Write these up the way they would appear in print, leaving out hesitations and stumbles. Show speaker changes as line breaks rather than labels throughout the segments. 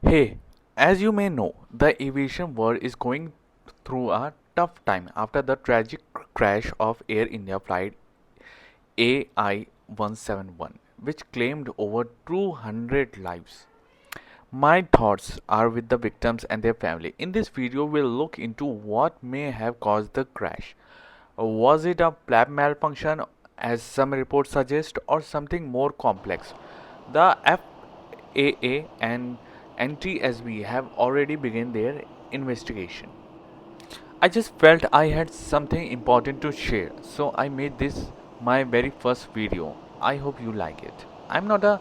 Hey, as you may know, the aviation world is going through a tough time after the tragic crash of Air India flight AI-171, which claimed over 200 lives. My thoughts are with the victims and their family. In this video, we'll look into what may have caused the crash. Was it a flap malfunction, as some reports suggest, or something more complex? The FAA and NTSB have already begun their investigation. I just felt I had something important to share, so I made this my very first video. I hope you like it. I'm not a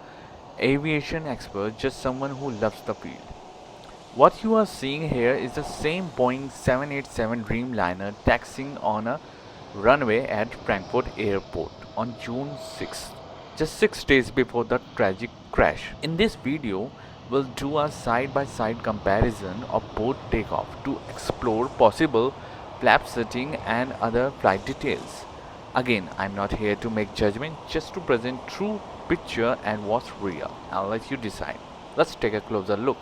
aviation expert, just someone who loves the field. What you are seeing here is the same Boeing 787 Dreamliner taxiing on a runway at Frankfurt Airport on June 6th, just 6 days before the tragic crash. In this video, we'll do a side-by-side comparison of both takeoff to explore possible flap setting and other flight details. Again, I'm not here to make judgment, just to present true picture and what's real. I'll let you decide. Let's take a closer look.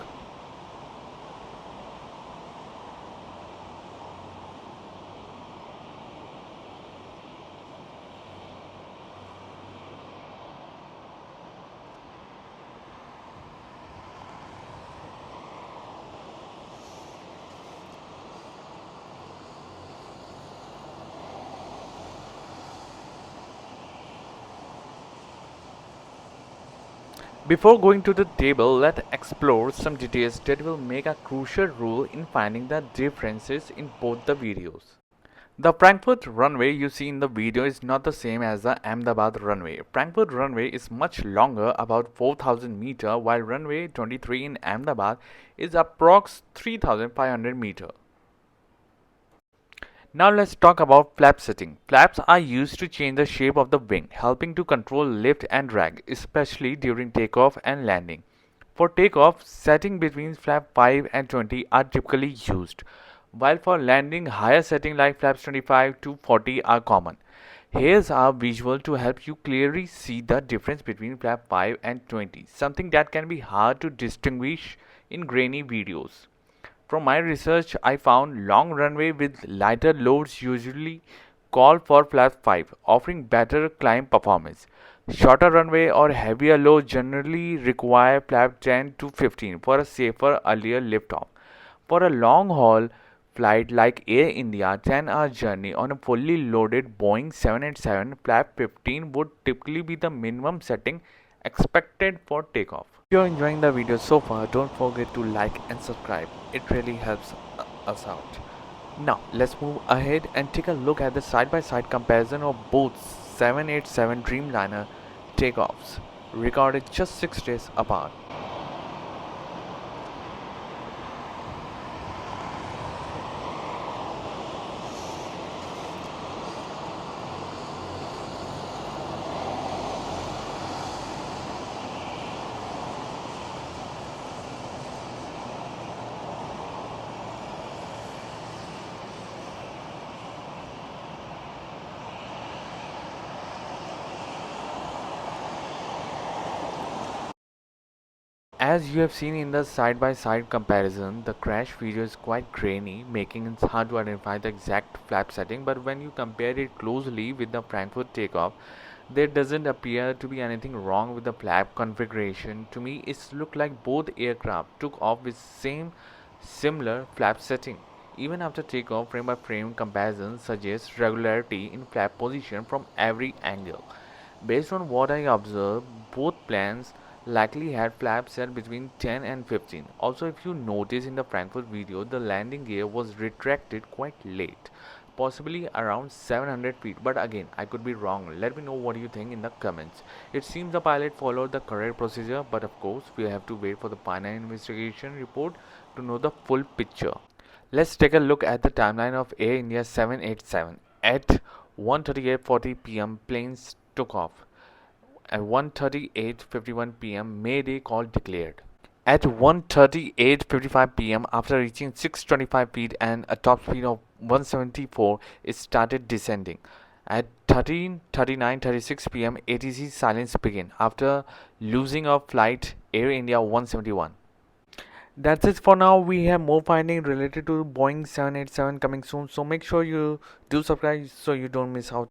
Before going to the table, let's explore some details that will make a crucial role in finding the differences in both the videos. The Frankfurt runway you see in the video is not the same as the Ahmedabad runway. Frankfurt runway is much longer, about 4000 meter, while runway 23 in Ahmedabad is approx 3500 meter. Now let's talk about flap setting. Flaps are used to change the shape of the wing, helping to control lift and drag, especially during takeoff and landing. For takeoff, setting between flap 5 and 20 are typically used, while for landing, higher setting like flaps 25 to 40 are common. Here's our visual to help you clearly see the difference between flap 5 and 20, something that can be hard to distinguish in grainy videos. From my research, I found long runway with lighter loads usually call for flap 5, offering better climb performance. Shorter runway or heavier load generally require flap 10 to 15 for a safer earlier liftoff. For a long haul flight like Air India 10-hour journey on a fully loaded Boeing 787, flap 15 would typically be the minimum setting expected for takeoff. If you're enjoying the video so far, don't forget to like and subscribe. It really helps us out. Now, let's move ahead and take a look at the side-by-side comparison of both 787 Dreamliner takeoffs, recorded just 6 days apart. As you have seen in the side-by-side comparison, the crash video is quite grainy, making it hard to identify the exact flap setting, but when you compare it closely with the Frankfurt takeoff, there doesn't appear to be anything wrong with the flap configuration. To me, it looked like both aircraft took off with similar flap setting. Even after takeoff, frame-by-frame comparison suggests regularity in flap position from every angle. Based on what I observed, both planes likely had flaps set between 10 and 15. Also, if you notice in the Frankfurt video, the landing gear was retracted quite late, possibly around 700 feet. But again, I could be wrong. Let me know what you think in the comments. It seems the pilot followed the correct procedure, but of course, we have to wait for the final investigation report to know the full picture. Let's take a look at the timeline of Air India 787. At 1:38:40 p.m., planes took off. At 1:38:51 p.m., Mayday call declared. At 1:38:55 p.m., after reaching 625 feet and a top speed of 174, it started descending. At 13:39:36 p.m., ATC silence began after losing of flight Air India 171. That's it for now. We have more finding related to Boeing 787 coming soon. So make sure you do subscribe so you don't miss out.